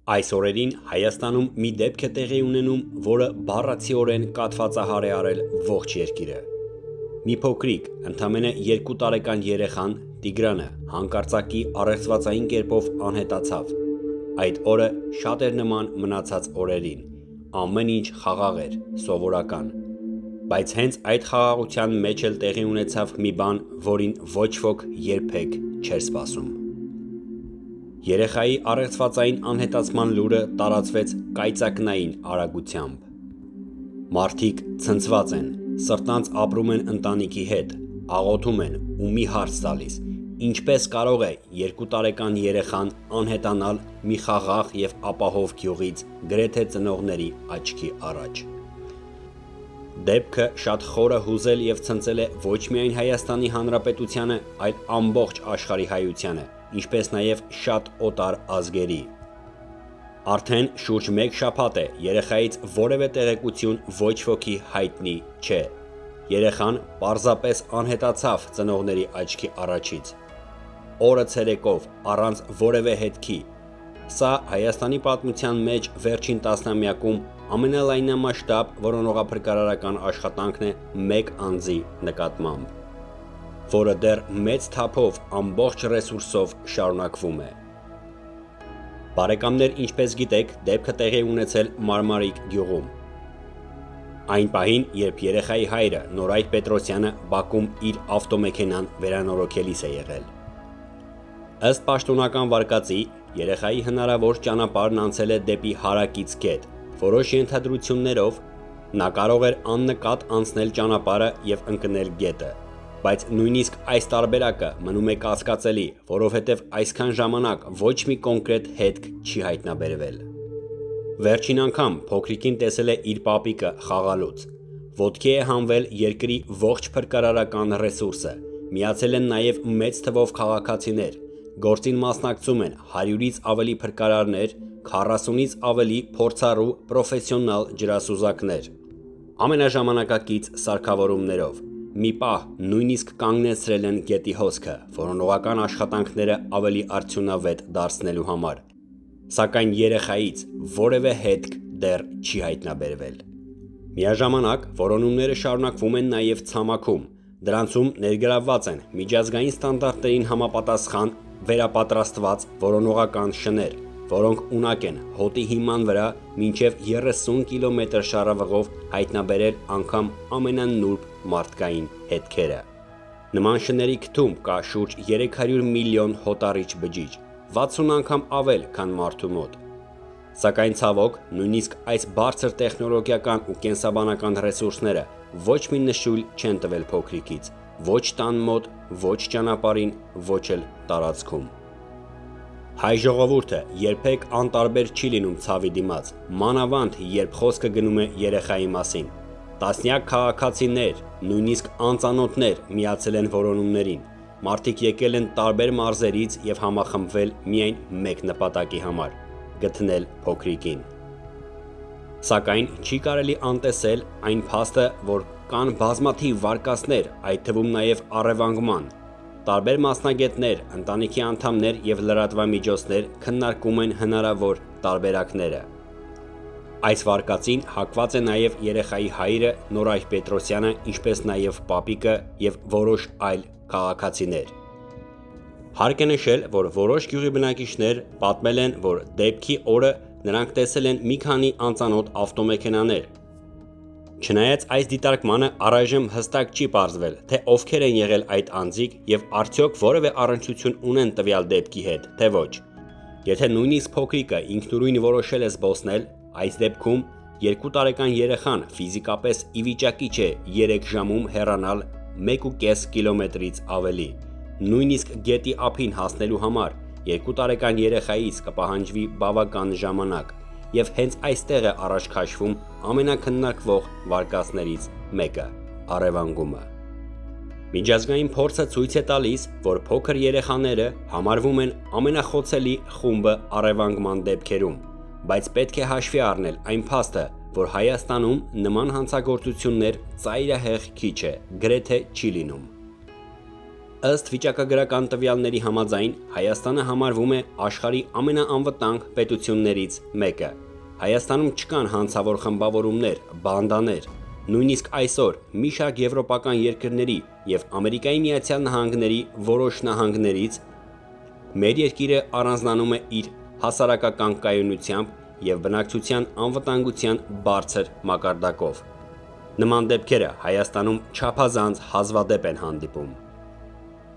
Այս օրերին Հայաստանում մի դեպք է տեղի ունենում, որը բառացիորեն կաթվածահար է արել ողջ երկիրը։ Մի փոքրիկ, ընդամենը 2 տարեկան երեխան Տիգրանը հանկարծակի առեղծվածային կերպով անհետացավ։ Այդ օրը շատ էր նման մնացած օրերին։ Ամեն ինչ խաղաղ էր, սովորական։ Բայց հենց այդ խաղաղության մեջ էլ տեղի ունեցավ մի բան, որին ոչ ոք երբեք չէր սպասում։ Երեխայի առեղծվածային անհետացման լուրը տարածվեց կայծակնային արագությամբ։ Մարդիկ ցնցված են, սրտանց ապրում են ընտանիքի հետ, աղոթում են ու մի հարց տալիս. ինչպես կարող է 2 տարեկան երեխան անհետանալ մի խաղաղ եւ ապահով գյուղից գրեթե ծնողների աչքի առաջ։ Դեպքը շատ խորը հուզել եւ ցնցել է ոչ միայն Հայաստանի Հանրապետությանը, այլ ամբողջ աշխարհի հայությանը, ինչպես նաև շատ օտար ազգերի։ Արդեն շուրջ 1 շաբաթ է երեխայից որևէ տեղեկություն ոչ ոքի հայտնի չէ։ Երեխան պարզապես անհետացավ ծնողների աչքի առաջից։ Օրը ցերեկով առանց որևէ հետքի։ Սա Հայաստանի պատմության մեջ վերջին տասնամյակում ամենալայնամասշտաբ որոնողափրկարարական աշխատանքն է մեկ անձի նկատմամբ, որը դեռ մեծ թափով ամբողջ ռեսուրսով շարունակվում է։ Բարեկամներ, ինչպես գիտեք, դեպքը տեղի ունեցել Մարմարիկ գյուղում։ Այն պահին, երբ երեխայի հայրը Նորայր Պետրոսյանը Բաքում իր ավտոմեքենան վերանորոգելիս է եղել։ Ըստ պաշտոնական վարկածի, երեխայի հնարավոր ճանապարհն անցել է դեպի հարակից գետ, որոշ ենթադրություններով նա կարող էր աննկատ անցնել ճանապարհը եւ ընկնել գետը, բայց նույնիսկ այս տարբերակը մնում է կասկածելի, որովհետեւ այսքան ժամանակ ոչ մի կոնկրետ հետք չի հայտնաբերվել։ Վերջին անգամ փոքրիկին տեսել է իր պապիկը խաղալուց։ Ոտքի է հանվել երկրի ողջ փրկարարական ռեսուրսը, միացել են նաև մեծ թվով քաղաքացիներ, գործին մասնակցում են 100-ից ավելի փրկարարներ, 40-ից ավելի փորձառու պրոֆեսիոնալ ջրասուզակներ։ Ամենաժամանակակից սարքավորումներով մի պահ նույնիսկ կանգնեցրել են գետի հոսքը, որոնողական աշխատանքները ավելի արդյունավետ դարձնելու համար։ Սակայն երեխայից որևէ հետք դեռ չի հայտնաբերվել։ Միաժամանակ որոնումները շարունակվում են նաև ցամաքում։ Դրանցում ներգրավված են միջազգային ստանդարտներին համապատասխան վերապատրաստված որոնողական շներ, որոնք ունակ են հոտի հիման վրա մինչև 30 կիլոմետր շառավղով հայտնաբերել անգամ ամենանուրբ մարդկային հետքերը։ Նման շների քթում կա շուրջ 300 միլիոն հոտառիչ բջիջ, 60 անգամ ավել, քան մարդու մոտ։ Սակայն ցավոք, նույնիսկ այս բարձր տեխնոլոգիական ու կենսաբանական ռեսուրսները ոչ մի նշույլ չեն տվել փոքրիկից, ոչ տան մոտ, ոչ ճանապարհին, ոչ էլ տարածքում։ Հայ ժողովուրդը երբեք անտարբեր չի լինում ցավի դիմաց, մանավանդ երբ խոսքը գնում է երեխայի մասին։ Տասնյակ քաղաքացիներ, նույնիսկ անծանոթներ միացել են որոնումներին։ Մարդիկ եկել են տարբեր մարզերից եւ համախմբվել միայն մեկ նպատակի համար՝ գտնել փոքրիկին։ Սակայն չի կարելի անտեսել այն փաստը, որ կան բազմաթիվ վարկածներ, այդ թվում նաև առևանգման։ Տարբեր մասնագետներ, ընտանիքի անդամներ եւ լրատվամիջոցներ քննարկում են հնարավոր տարբերակները։ Այս վարկածին հակված է նաև երեխայի հայրը Նորայր Պետրոսյանը, ինչպես նաև պապիկը եւ որոշ այլ քաղաքացիներ։ Հարկ է նշել, որ որոշ գյուղի բնակիչներ պատմել են, որ դեպքի օրը նրանք տեսել են մի քանի անծանոթ ավտոմեքենաներ։ Չնայած այս դիտարկմանը առայժմ հստակ չի պարզվել, թե ովքեր են եղել այդ անձիկ եւ արդյոք որևէ առնչություն ունեն տվյալ դեպքի հետ, թե ոչ։ Եթե նույնիսկ փոքրիկը ինքնուրույն որոշել է զբոսնել, այս դեպքում 2 տարեկան երեխան ֆիզիկապես ի վիճակի չէ 3 ժամում հեռանալ 1.5 կիլոմետրից ավելի։ Նույնիսկ գետի ափին հասնելու համար 2 տարեկան երեխայից կպահանջվի բավական ժամանակ, եւ հենց այստեղ է առաջ քաշվում ամենակննարկվող վարկածներից մեկը՝ առևանգումը։ Միջազգային փորձը ցույց է տալիս, որ փոքր երեխաները համարվում են ամենախոցելի խումբը առևանգման դեպքերում, բայց պետք է հաշվի առնել այն փաստը, որ Հայաստանում նման հանցագործություններ ծայրահեղ քիչ է, գրեթե չի լինում։ Ըստ վիճակագրական տվյալների համաձայն Հայաստանը համարվում է աշխարհի ամենաանվտանգ պետություններից մեկը։ Հայաստանում չկան հանցավոր խմբավորումներ, բանդաներ։ Նույնիսկ այսօր մի շարք եվրոպական երկրների եւ Ամերիկայի Միացյալ Նահանգների որոշ նահանգներից մեր երկիրը առանձնանում է իր հասարակական կայունությամբ եւ բնակչության անվտանգության բարձր մակարդակով։ Նման դեպքերը Հայաստանում չափազանց հազվադեպ են հանդիպում։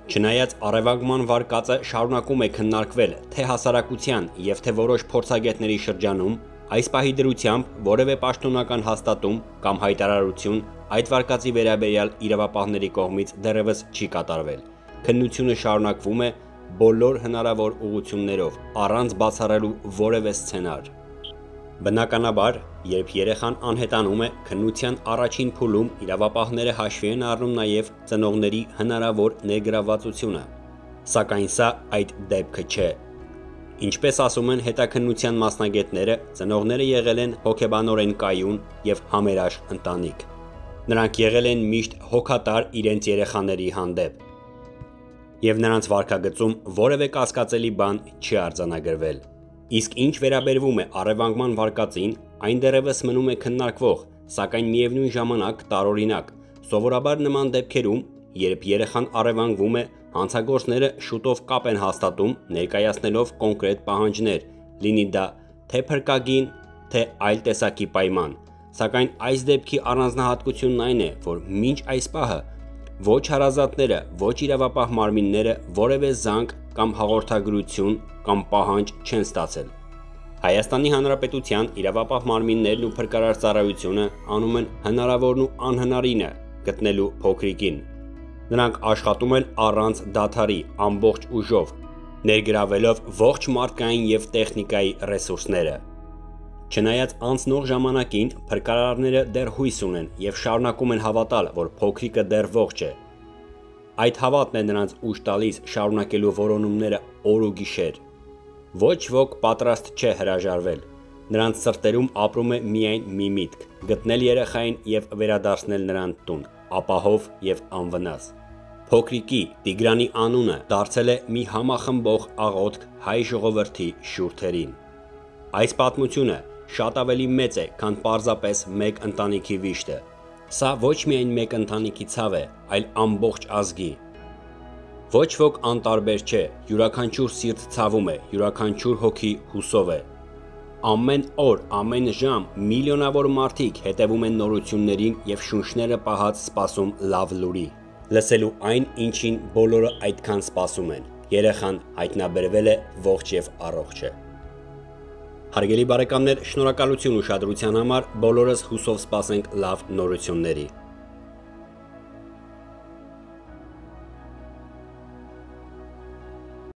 Չնայած առևանգման վարկածը շարունակում է քննարկվել թե հասարակության եւ թե որոշ փորձագետների շրջանում, այս պահի դրությամբ որևէ պաշտոնական հաստատում կամ հայտարարություն այդ վարկածի վերաբերյալ իրավապահների կողմից դեռևս չի կատարվել։ Քննությունը շարունակվում է բոլոր հնարավոր ուղղություններով, առանց բացառելու որևէ սցենար։ Բնականաբար, երբ երեխան անհետանում է, քննության առաջին փուլում իրավապահները հաշվի են առնում նաև ծնողների հնարավոր ներգրավվածությունը։ Սակայն սա այդ դեպքը չէ։ Ինչպես ասում են հետաքննության մասնագետները, ծնողները եղել են հոգեբանորեն կայուն եւ համերաշխ ընտանիք։ Նրանք եղել են միշտ հոգատար իրենց երեխաների հանդեպ, եւ նրանց վարքագծում որևէ կասկածելի բան չի արձանագրվել։ Իսկ ինչ վերաբերվում է առևանգման վարկածին, այն դեռևս մնում է քննարկվող, սակայն միևնույն ժամանակ տարօրինակ։ Սովորաբար նման դեպքերում, երբ երեխան առևանգվում է, հանցագործները շուտով կապ են հաստատում, ներկայացնելով կոնկրետ պահանջներ, լինի դա թե փրկագին, թե այլ տեսակի պայման։ Սակայն այս դեպքի առանձնահատկությունն այն է, որ մինչ այս պահը ոչ հարազատները, ոչ իրավապահ մարմինները որևէ զանգ կամ հաղորդագրություն կամ պահանջ չեն ստացել։ Հայաստանի Հանրապետության իրավապահ մարմիններն ու փրկարար ծառայությունը անում են հնարավորն ու անհնարինը գտնելու փոքրիկին։ Նրանք աշխատում են առանց դադարի, ամբողջ ուժով, ներգրավելով ողջ մարդկային եւ տեխնիկայի ռեսուրսները։ Չնայած անցնող ժամանակին փրկարարները դեռ հույս ունեն եւ շարունակում են հավատալ, որ փոքրիկը դեռ ողջ է։ Այդ հավատն է նրանց ուժ տալիս շարունակելու որոնումները օր ու գիշեր։ Ոչ ոք պատրաստ չէ հրաժարվել։ Նրանց սրտերում ապրում է միայն մի միտք՝ գտնել երեխային եւ վերադարձնել նրան տուն, ապահով եւ անվնաս։ Փոքրիկի Տիգրանի անունը դարձել է մի համախմբող աղոթք հայ ժողովրդի շուրթերին։ Այս պատմությունը շատ ավելի մեծ է, քան պարզապես մեկ ընտանիքի վիշտը։ Սա ոչ միայն մեկ ընտանիքի ցավ է, այլ ամբողջ ազգի։ Ոչ ոք անտարբեր չէ, յուրաքանչյուր սիրտ ցավում է, յուրաքանչյուր հոգի հուսով է։ Ամեն օր, ամեն ժամ միլիոնավոր մարդիկ հետևում են նորություններին եւ շունչները պահած սպասում լավ լուրի։ Լսելու այն, ինչին բոլորը այդքան սպասում են։ Երեխան հայտնաբերվել է ողջ եւ առողջ է։ Հարգելի բարեկամներ, շնորհակալություն ուշադրության համար, բոլորս հուսով սպասենք լավ նորությունների։